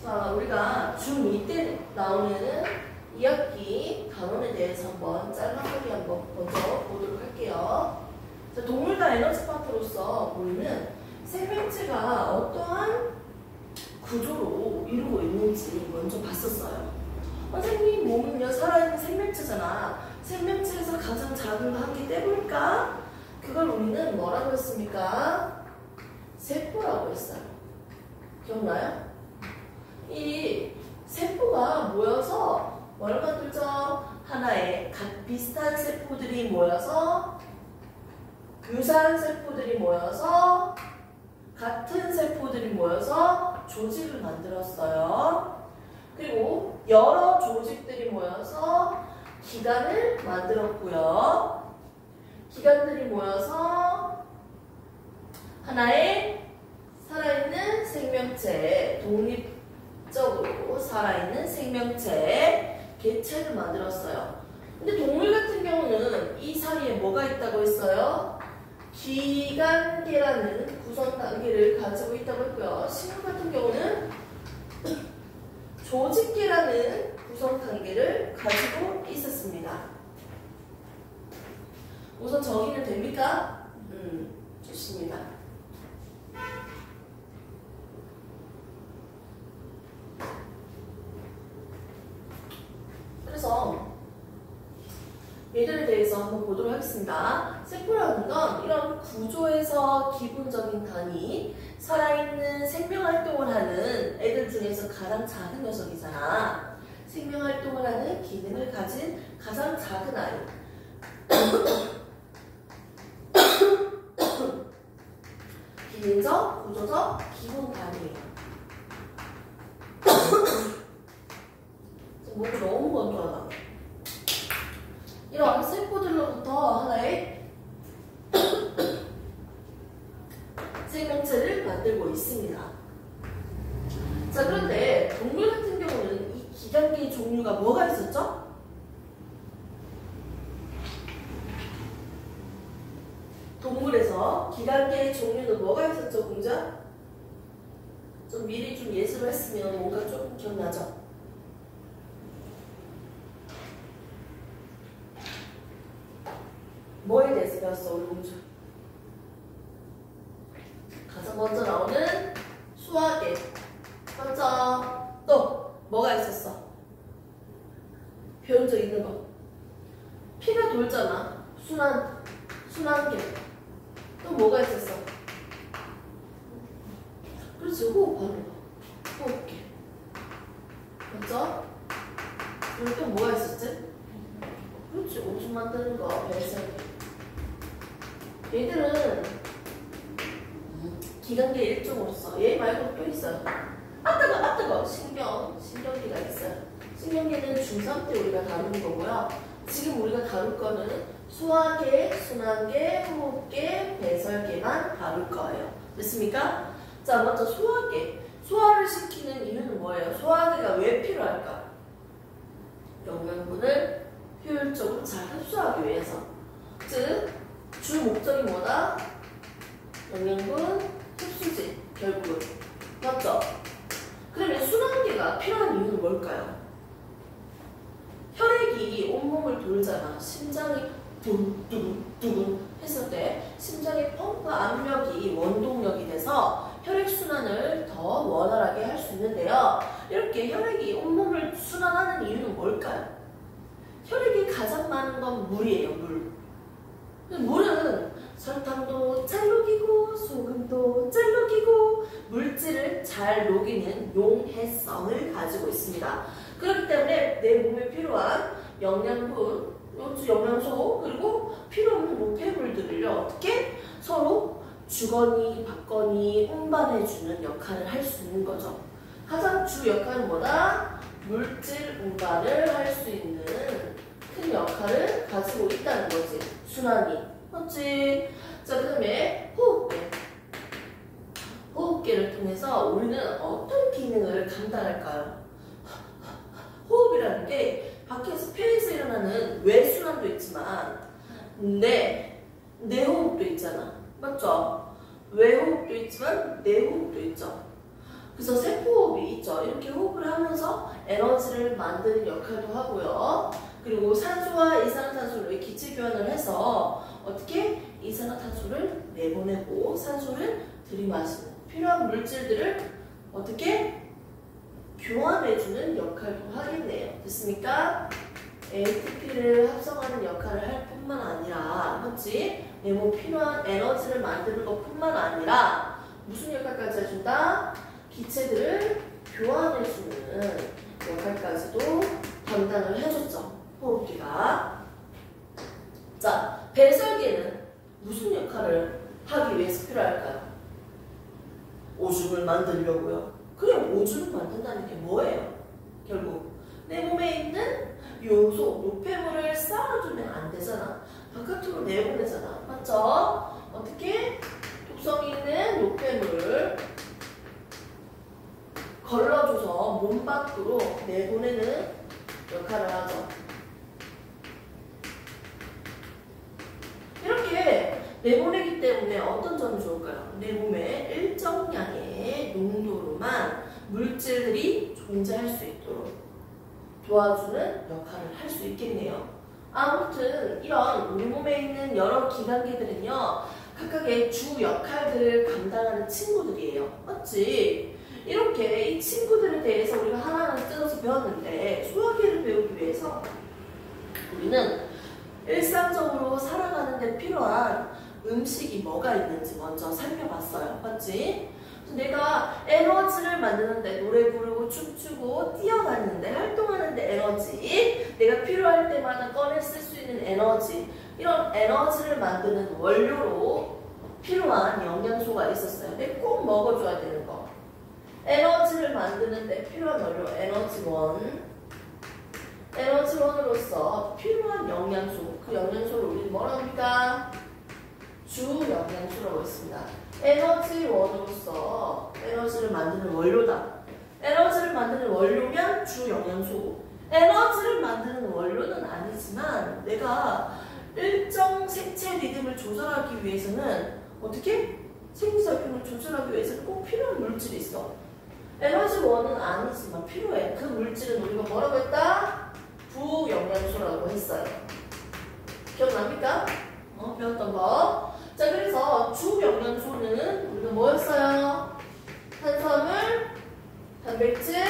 자, 우리가 중2 때 나오는 2학기 단원에 대해서 한번 짤막하게 한번 먼저 보도록 할게요. 자, 동물과 에너지 파트로서 보이는 생명체가 어떠한 구조로 이루고 있는지 먼저 봤었어요. 선생님, 몸은요 살아있는 생명체잖아. 생명체에서 가장 작은 거 한 개 떼볼까? 그걸 우리는 뭐라고 했습니까? 세포라고 했어요. 기억나요? 이 세포가 모여서 뭘 만들죠? 하나의 비슷한 세포들이 모여서, 유사한 세포들이 모여서, 같은 세포들이 모여서 조직을 만들었어요. 그리고 여러 조직들이 모여서 기관을 만들었고요. 기관들이 모여서 하나의 살아있는 생명체, 독립적으로 살아있는 생명체, 개체를 만들었어요. 근데 동물 같은 경우는 이 사이에 뭐가 있다고 했어요? 기관계라는 구성 단계를 가지고 있다고 했고요. 식물 같은 경우는 조직계라는 구성 단계를 가지고 있었습니다. 우선 정의는 됩니까? 좋습니다. 그래서 얘들에 대해서 한번 보도록 하겠습니다. 세포라는 건 이런 구조에서 기본적인 단위, 살아있는 생명활동을 하는 애들 중에서 가장 작은 녀석이잖아. 생명활동을 하는 기능을 가진 가장 작은 아이. 기능적, 구조적, 기본 단위예요. 목이 너무 건조하다. 이런 세포들로부터 하나의 생명체를 만들고 있습니다. 자, 그런데 동물 같은 경우는 이 기관계의 종류가 뭐가 있었죠? 동물에서 기관계의 종류는 뭐가 있었죠, 공자? 좀 미리 좀 예습을 했으면 뭔가 좀 기억나죠? 뭐에 대해서 배웠어, 우리 공주? 가장 먼저 나오는 수화계. 먼저 또 뭐가 있었어? 배운 적 있는 거. 피가 돌잖아. 순환계. 또 뭐가 있었어? 그렇지, 호흡하는 거. 호흡계. 맞죠? 그리고 또 뭐가 있었지? 그렇지, 오줌 만드는 거, 배설계. 얘들은 기관계 일종으로서 얘 말고 또 있어요. 아 뜨거 신경계가 있어요. 신경계는 중3 때 우리가 다루는 거고요. 지금 우리가 다룰 거는 소화계, 순환계, 호흡계, 배설계만 다룰 거예요. 됐습니까? 자, 먼저 소화계. 소화를 시키는 이유는 뭐예요? 소화계가 왜 필요할까? 영양분을 효율적으로 잘 흡수하기 위해서. 즉, 주 목적이 뭐다? 영양분 흡수지, 결국은. 맞죠? 그러면 순환계가 필요한 이유는 뭘까요? 혈액이 온몸을 돌잖아. 심장이 두근두근 했을 때 심장의 펌프 압력이 원동력이 돼서 혈액순환을 더 원활하게 할 수 있는데요. 이렇게 혈액이 온몸을 순환하는 이유는 뭘까요? 혈액이 가장 많은 건 물이에요, 물. 물은 설탕도 잘 녹이고 소금도 잘 녹이고 물질을 잘 녹이는 용해성을 가지고 있습니다. 그렇기 때문에 내 몸에 필요한 영양분, 영양소, 그리고 필요 없는 노폐물들을요, 어떻게 서로 주거니 받거니 운반해주는 역할을 할 수 있는 거죠. 가장 주 역할은 뭐다? 물질 운반을 할 수 있는 큰 역할을 가지고 있다는 거지. 순환이. 맞지? 자, 그 다음에 호흡계. 호흡계를 통해서 우리는 어떤 기능을 감당할까요? 호흡이라는 게 밖에서 폐에서 일어나는 외순환도 있지만 내호흡도 있잖아. 맞죠? 외호흡도 있지만 내호흡도 있죠. 그래서 세포호흡이 있죠. 이렇게 호흡을 하면서 에너지를 만드는 역할도 하고요. 그리고 산소와 이산화탄소를 기체 교환을 해서 어떻게 이산화탄소를 내보내고 산소를 들이마시는 필요한 물질들을 어떻게 교환해주는 역할도 하겠네요. 됐습니까? ATP를 합성하는 역할을 할 뿐만 아니라, 그렇지? 내 몸 필요한 에너지를 만드는 것 뿐만 아니라 무슨 역할까지 해준다? 기체들을 교환해주는 역할까지도 담당을 해줬죠. 호흡기가. 자, 배설기는 무슨 역할을 하기 위해서 필요할까요? 오줌을 만들려고요. 그럼 오줌을 만든다는 게 뭐예요? 결국 내 몸에 있는 요소, 노폐물을 쌓아두면 안 되잖아. 바깥으로 내보내잖아. 맞죠? 어떻게? 독성 있는 노폐물을 걸러줘서 몸 밖으로 내보내는 역할을 하죠. 이렇게 내보내기 때문에 어떤 점이 좋을까요? 내 몸에 일정량의 농도로만 물질들이 존재할 수 있도록 도와주는 역할을 할 수 있겠네요. 아무튼 이런 우리 몸에 있는 여러 기관계들은요, 각각의 주 역할들을 감당하는 친구들이에요. 맞지? 이렇게 이 친구들에 대해서 우리가 하나하나 뜯어서 배웠는데, 소화기를 배우기 위해서 우리는 일상적으로 살아가는 데 필요한 음식이 뭐가 있는지 먼저 살펴봤어요. 맞지? 내가 에너지를 만드는데 노래 부르고 춤추고 뛰어다니는데 활동하는데 에너지, 내가 필요할 때마다 꺼내 쓸 수 있는 에너지, 이런 에너지를 만드는 원료로 필요한 영양소가 있었어요. 근데 꼭 먹어줘야 되는 거. 에너지를 만드는데 필요한 원료 에너지원. 에너지원으로서 필요한 영양소, 그 영양소를 우리는 뭐라고 합니까? 주 영양소라고 했습니다. 에너지원으로서 에너지를 만드는 원료다. 에너지를 만드는 원료면 주 영양소고, 에너지를 만드는 원료는 아니지만 내가 일정 생체 리듬을 조절하기 위해서는 어떻게? 생리작용을 조절하기 위해서는 꼭 필요한 물질이 있어. 에너지원은 아니지만 필요해. 그 물질은 우리가 뭐라고 했다? 부영양소라고 했어요. 기억납니까? 배웠던 거. 자, 그래서 주 영양소는 우리가 뭐였어요? 탄수화물, 단백질,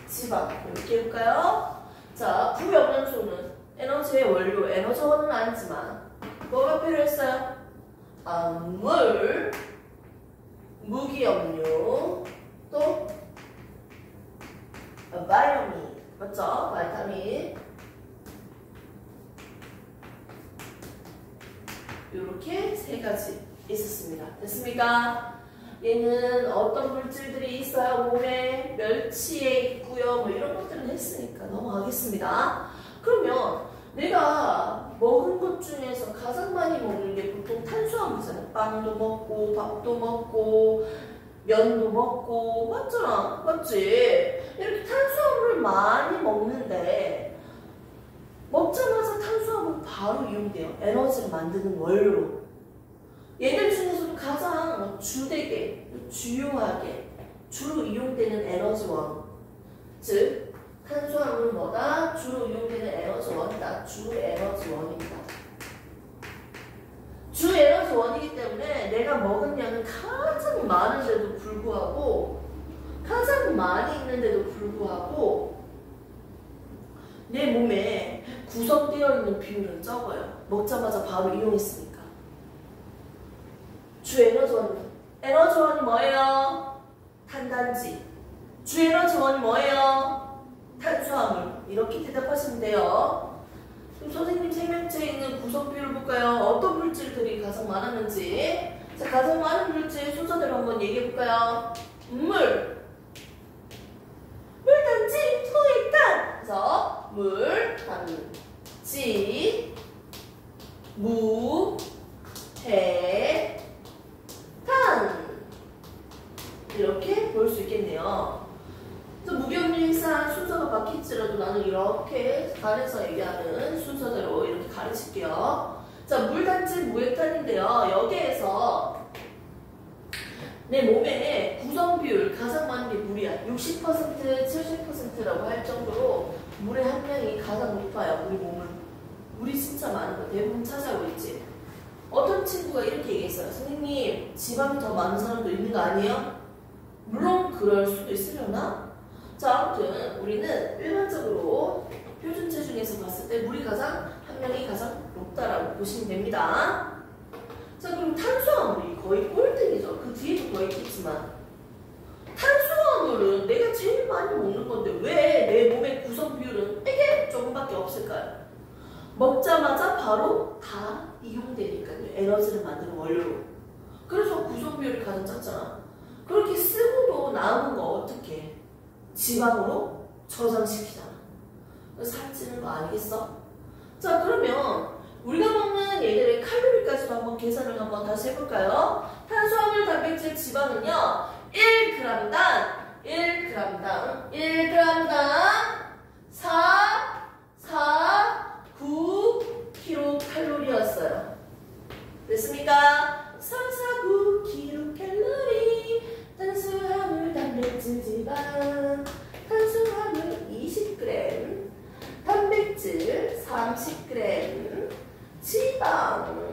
지방. 이렇게 해볼까요? 자, 부영양소는 에너지의 원료, 에너지원은 아니지만 뭐가 필요했어요? 물, 무기염료, 또 바이타민. 맞죠? 바이타민. 이렇게 세 가지 있었습니다. 됐습니까? 얘는 어떤 물질들이 있어요? 몸에 멸치에 있고요. 뭐 이런 것들은 했으니까 넘어가겠습니다. 그러면 내가 먹은 것 중에서 가장 많이 먹는 게 보통 탄수화물이잖아요. 빵도 먹고 밥도 먹고 면도 먹고 맞잖아. 맞지? 이렇게 탄수화물을 많이 먹는데 먹자마자 탄수화물 바로 이용돼요. 에너지를 만드는 원료로. 얘들 중에서도 가장 주되게, 주요하게, 주로 이용되는 에너지원. 즉, 탄수화물은 뭐다? 주로 이용되는 에너지원이다. 주 에너지원입니다. 주 에너지원이기 때문에 내가 먹은 양은 가장 많은데도 불구하고, 가장 많이 있는데도 불구하고, 내 몸에 구성되어 있는 비율은 적어요. 먹자마자 바로 이용했으니까. 주 에너지원. 에너지원이 뭐예요? 탄단지. 주 에너지원이 뭐예요? 탄수화물. 이렇게 대답하시면 돼요. 그럼 선생님 생명체에 있는 구성 비율을 볼까요? 어떤 물질들이 가장 많았는지. 자, 가장 많은 물질 순서대로 한번 얘기해 볼까요? 물, 단지, 소의 탄. 그래서 물, 단지, 무, 해, 탄. 이렇게 볼 수 있겠네요. 무경유행산 순서가 바뀔지라도 나는 이렇게 안에서 얘기하는 순서대로 이렇게 가르칠게요. 자, 물, 단지, 무액탄인데요. 여기에서 내 몸의 구성 비율 가장 많은 게 물이야. 60%, 70%라고 할 정도로 물의 함량이 가장 높아요. 우리 몸은. 물이 진짜 많은 거 대부분 차지하고 있지. 어떤 친구가 이렇게 얘기했어요. 선생님, 지방이 더 많은 사람도 있는 거 아니에요? 물론 그럴 수도 있으려나? 자, 아무튼 우리는 일반적으로 표준 체중에서 봤을 때 물이 함량이 가장 높다라고 보시면 됩니다. 자, 그럼 탄수화물이 거의 꼴등이죠. 그 뒤에도 더 있겠지만 탄수화물은 내가 제일 많이 먹는 건데 왜 내 몸의 구성 비율은 이게 조금밖에 없을까요? 먹자마자 바로 다 이용되니까요. 에너지를 만드는 원료로. 그래서 구성 비율이 가장 작잖아. 그렇게 쓰고도 남은 거 어떻게 해? 지방으로 저장시키잖아. 그래서 살찌는 거 아니겠어? 자, 그러면 우리가 먹는 얘들의 칼로리까지도 한번 계산을 한번 다시 해볼까요? 탄수화물, 단백질, 지방은요 1g당 449kcal였어요. 됐습니까? 449kcal. 탄수화물, 단백질, 지방. 탄수화물 20g, 단백질 30g, 지방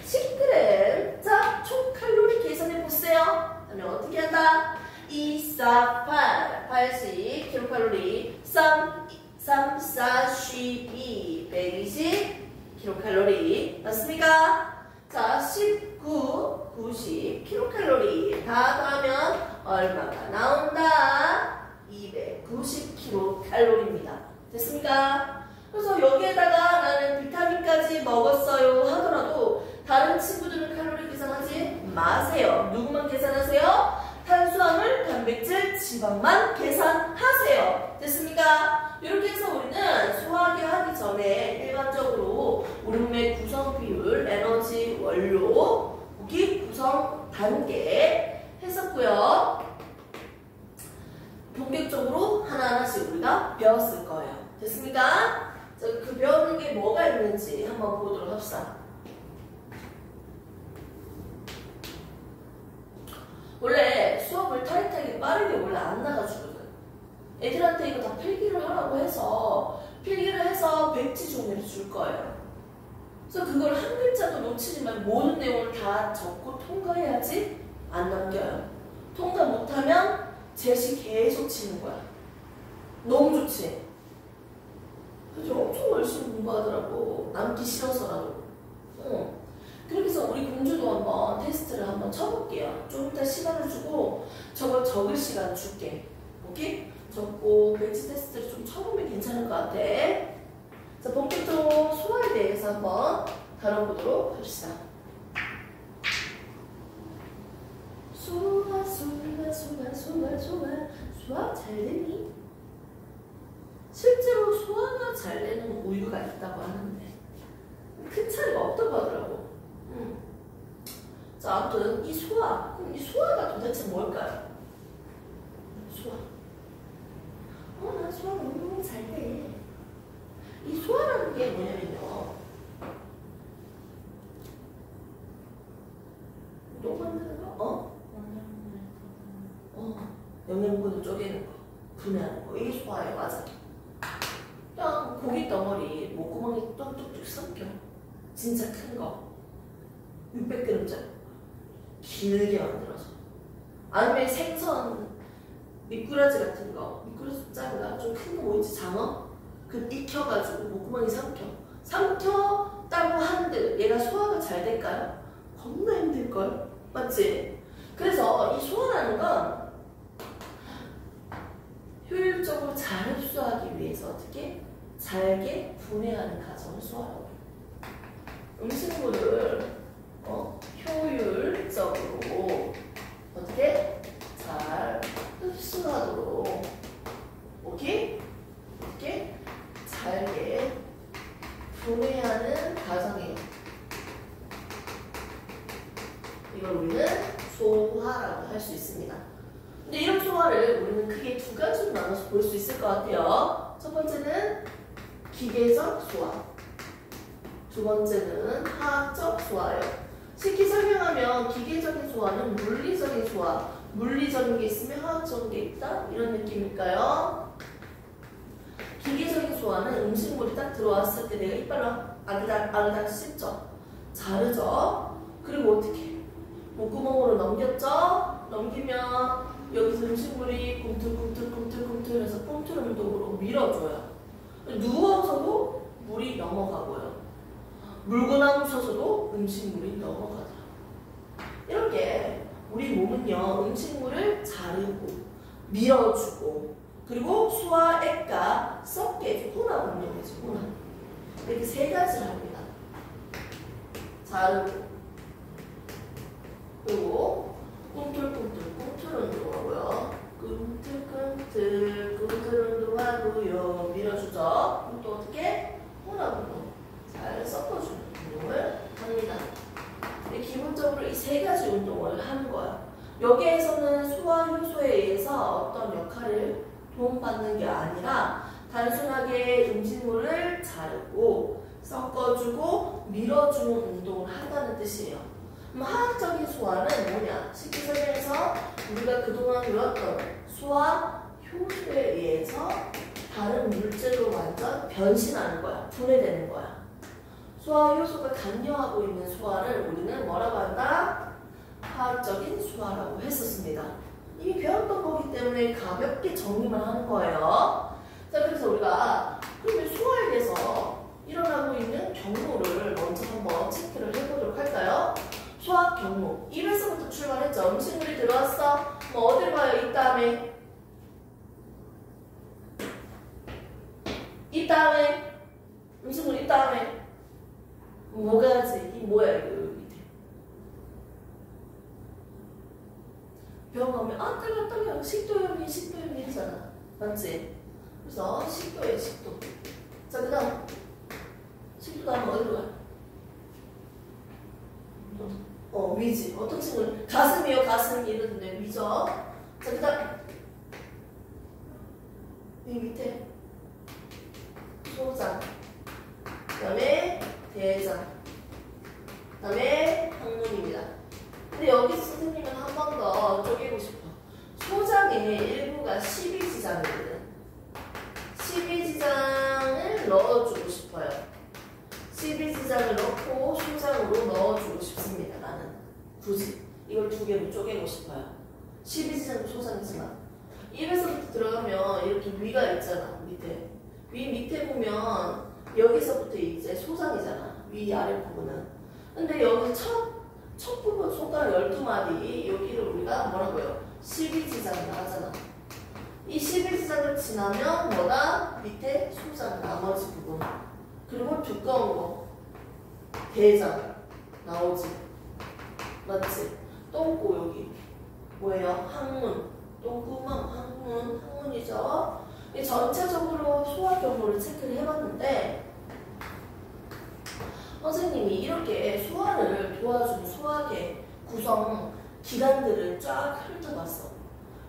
10g. 자, 총 칼로리 계산해 보세요. 그러면 어떻게 한다? 2, 4, 8, 80 킬로칼로리. 3, 4, 12, 120 킬로칼로리. 맞습니까? 자, 19, 90 킬로칼로리. 다 더하면 얼마가 나온다? 290 킬로칼로리입니다. 됐습니까? 그래서 여기에다가 나는 비타민까지 먹었어요 하더라도 다른 친구들은 칼로리 계산하지 마세요. 누구만 계산하세요? 탄수화물, 단백질, 지방만 계산하세요. 됐습니까? 이렇게 해서 우리는 소화기 하기 전에 일반적으로 우리 몸의 구성 비율, 에너지, 원료, 고기 구성 단계 했었고요. 본격적으로 하나하나씩 우리가 배웠을 거예요. 됐습니까? 자, 그 배우는 게 뭐가 있는지 한번 보도록 합시다. 원래 수업을 타이트하게 빠르게 원래 안 나가주거든. 애들한테 이거 다 필기를 하라고 해서 필기를 해서 백지 종이를 줄 거예요. 그래서 그걸 한 글자도 놓치지 말고 모든 내용을 다 적고 통과해야지 안 넘겨요. 통과 못하면 제시 계속 치는 거야. 너무 좋지? 그래서 엄청 열심히 공부하더라고. 남기 싫어서라도. 그렇게 해서 우리 공주도 한번 테스트를 한번 쳐볼게요. 좀 이따 시간을 주고 저걸 적을 시간 줄게. 오케이? 적고 백지 테스트를 좀 쳐보면 괜찮을 것 같아. 자, 본격적으로 소화에 대해서 한번 다뤄보도록 합시다. 소화 잘 되니? 실제로 소화가 잘 되는 우유가 있다고 하는데 큰 차이가 없다고 하더라고. 자, 아무튼 이 소화가 도대체 뭘까요? 소화. 나 소화 너무 잘 돼. 이 소화라는 게 뭐냐면요. 똥 만드는 거? 영양분을 쪼개는 거, 분해하는 거. 이게 소화예요. 맞아. 그냥 고기 덩어리 목구멍이 뚝뚝뚝 삼켜. 진짜 큰 거. 600g짜리. 길게 만들어서. 아니면 생선 미꾸라지 같은 거. 미꾸라지 작은가? 좀 큰 거 뭐 있지? 장어? 그 익혀가지고 목구멍이 삼켜 따고 하는데 얘가 소화가 잘 될까요? 겁나 힘들걸? 맞지? 그래서 이 소화라는 건 효율적으로 잘 흡수하기 위해서 어떻게? 잘게 분해하는 과정을 소화라고 해요. 음식물을 효율적으로 어떻게? 잘 흡수하도록 오케이? 어떻게? 잘게 분해하는 과정이에요. 이걸 우리는 소화라고 할 수 있습니다. 근데 이런 소화를 우리는 크게 두 가지로 나눠서 볼 수 있을 것 같아요. 첫 번째는 기계적 소화, 두 번째는 화학적 소화예요. 쉽게 설명하면 기계적인 소화는 물리적인 소화, 물리적인 게 있으면 화학적인 게 있다 이런 느낌일까요? 기계적인 소화는 음식물이 딱 들어왔을 때 내가 이빨로 아그닥 씹죠. 자르죠. 그리고 어떻게? 목구멍으로 넘겼죠? 넘기면 여기서 음식물이 꿈틀꿈틀해서 꿈틀 운동으로 밀어줘요. 누워서도 물이 넘어가고요. 물거나 누워서도 음식물이 넘어가죠. 이렇게 우리 몸은요, 음식물을 자르고 밀어주고 그리고 소화액과 섞게 해주고 혼합 운동이죠. 혼합. 이렇게 세 가지를 합니다. 자르고 그리고 꿈틀꿈틀 운동하고요. 꿈틀 운동하고요. 밀어주죠. 그럼 또 어떻게? 혼합 운동. 잘 섞어주는 운동을 합니다. 기본적으로 이 세 가지 운동을 하는 거예요. 여기에서는 소화 효소에 의해서 어떤 역할을 도움받는 게 아니라 단순하게 음식물을 자르고 섞어주고 밀어주는 운동을 한다는 뜻이에요. 그럼 화학적인 소화는 뭐냐? 쉽게 설명해서 우리가 그동안 배웠던 소화 효소에 의해서 다른 물질로 완전 변신하는 거야. 분해되는 거야. 소화 효소가 관여하고 있는 소화를 우리는 뭐라고 한다? 화학적인 소화라고 했었습니다. 이미 배웠던 거기 때문에 가볍게 정리만 하는 거예요. 자, 그래서 우리가 그러면 소화에 대해서 일어나고 있는 경로를 먼저 한번 체크를 해보도록 할까요? 소화 경로. 입에서부터 출발했죠. 음식물이 들어왔어. 뭐 어딜 봐요? 입 다음에 음식물 입 다음에 뭐가지? 이 뭐야 이거 여기 밑에. 병원 가면 따가 식도염이잖아. 맞지? 그래서 식도에 식도. 자, 그 다음 식도 다음 어디로 가요? 위지. 어떤 친구는 가슴이요. 가슴 이러던데 위죠. 자, 그 다음 이 밑에 소장, 그 다음에 대장, 그 다음에 항문입니다. 근데 여기서 선생님은 한 번 더 쪼개고 싶어. 소장의 일부가 12지장이거든. 12지장을 넣어주고 싶어요. 12지장을 넣고 소장으로 넣어주고 싶습니다. 나는 굳이 이걸 두 개로 쪼개고 싶어요. 12지장도 소장이지만 입에서부터 들어가면 이렇게 위가 있잖아. 밑에 보면 여기서부터 이제 소장이잖아. 위 아래 부분은. 근데 여기 첫 부분 손가락 12마디 여기를 우리가 뭐라고요? 12지장이라 하잖아. 이 11지장을 지나면 뭐다? 밑에 소장 나머지 부분. 그리고 두꺼운 거 대장 나오지. 맞지? 똥꼬 여기 뭐예요? 항문. 똥구멍 항문이죠. 이 전체적으로 소화 경로를 체크를 해봤는데 선생님이 이렇게 소화를 도와주는 소화계 구성 기관들을 쫙 훑어봤어.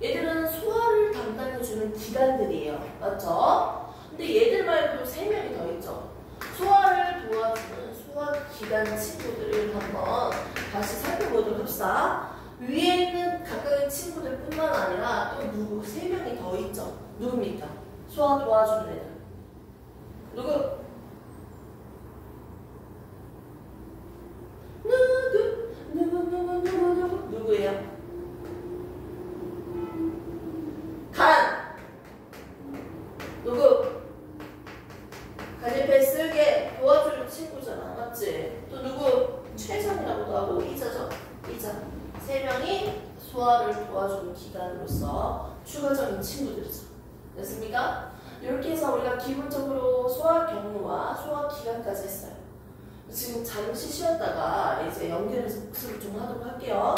얘들은 소화를 담당해주는 기관들이에요. 맞죠? 근데 얘들 말고도 3명이 더 있죠. 소화를 도와주는 소화기관 친구들을 한번 다시 살펴보도록 합시다. 위에 있는 각각의 친구들 뿐만 아니라 또 누구 3명이 더 있죠. 누굽니까? 소화 도와주는 애들. 누구? 누구예요? 간. 누구? 간옆에 쓸게 도와주는 친구잖아. 맞지? 또 누구? 최선이라고도 하고 이자죠. 이자. 3명이 소화를 도와주는 기관으로서 추가적인 친구들이죠. 됐습니까? 이렇게 해서 우리가 기본적으로 소화 경로와 소화 기관까지 했어요. 지금 잠시 쉬었다가 이제 연결해서 복습을 좀 하도록 할게요.